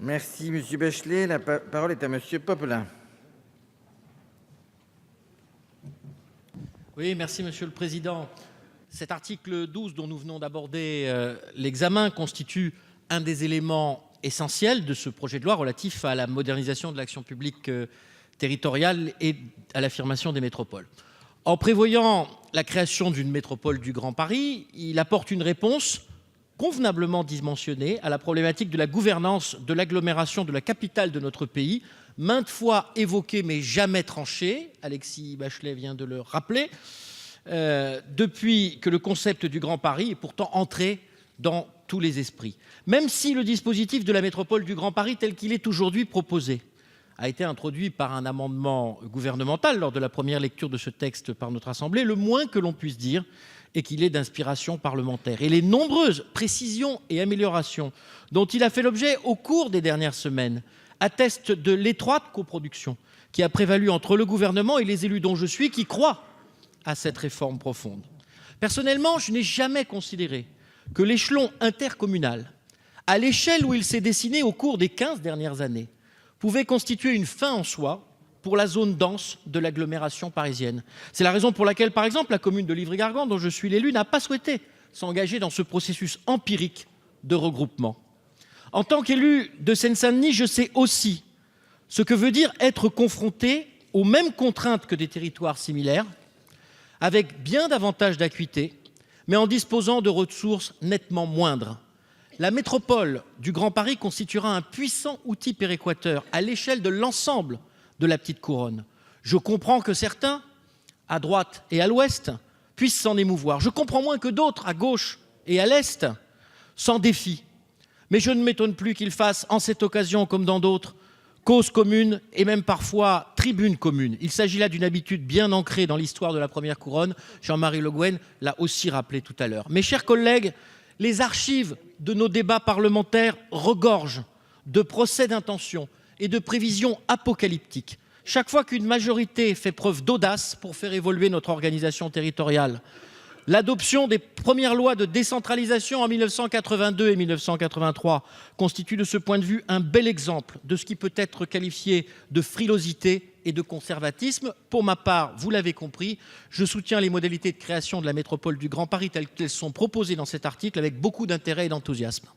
Merci, Monsieur Bachelet. La parole est à Monsieur Poppelin. Oui, merci Monsieur le Président. Cet article 12 dont nous venons d'aborder l'examen constitue un des éléments essentiels de ce projet de loi relatif à la modernisation de l'action publique territoriale et à l'affirmation des métropoles. En prévoyant la création d'une métropole du Grand Paris, il apporte une réponse convenablement dimensionnée à la problématique de la gouvernance de l'agglomération de la capitale de notre pays, maintes fois évoquée mais jamais tranchée, Alexis Bachelet vient de le rappeler, depuis que le concept du Grand Paris est pourtant entré dans tous les esprits. Même si le dispositif de la métropole du Grand Paris tel qu'il est aujourd'hui proposé a été introduit par un amendement gouvernemental lors de la première lecture de ce texte par notre Assemblée, le moins que l'on puisse dire est qu'il est d'inspiration parlementaire. Et les nombreuses précisions et améliorations dont il a fait l'objet au cours des dernières semaines attestent de l'étroite coproduction qui a prévalu entre le gouvernement et les élus dont je suis, qui croient à cette réforme profonde. Personnellement, je n'ai jamais considéré que l'échelon intercommunal, à l'échelle où il s'est dessiné au cours des 15 dernières années, pouvait constituer une fin en soi pour la zone dense de l'agglomération parisienne. C'est la raison pour laquelle, par exemple, la commune de Livry-Gargan, dont je suis l'élu, n'a pas souhaité s'engager dans ce processus empirique de regroupement. En tant qu'élu de Seine-Saint-Denis, je sais aussi ce que veut dire être confronté aux mêmes contraintes que des territoires similaires, avec bien davantage d'acuité, mais en disposant de ressources nettement moindres. La métropole du Grand Paris constituera un puissant outil péréquateur à l'échelle de l'ensemble de la petite couronne. Je comprends que certains, à droite et à l'ouest, puissent s'en émouvoir. Je comprends moins que d'autres, à gauche et à l'est, s'en défient. Mais je ne m'étonne plus qu'ils fassent, en cette occasion comme dans d'autres, cause commune et même parfois tribune commune. Il s'agit là d'une habitude bien ancrée dans l'histoire de la première couronne. Jean-Marie Le Guen l'a aussi rappelé tout à l'heure. Mes chers collègues, les archives de nos débats parlementaires regorgent de procès d'intention et de prévisions apocalyptiques. Chaque fois qu'une majorité fait preuve d'audace pour faire évoluer notre organisation territoriale, l'adoption des premières lois de décentralisation en 1982 et 1983 constitue de ce point de vue un bel exemple de ce qui peut être qualifié de frilosité et de conservatisme. Pour ma part, vous l'avez compris, je soutiens les modalités de création de la métropole du Grand Paris telles qu'elles sont proposées dans cet article avec beaucoup d'intérêt et d'enthousiasme.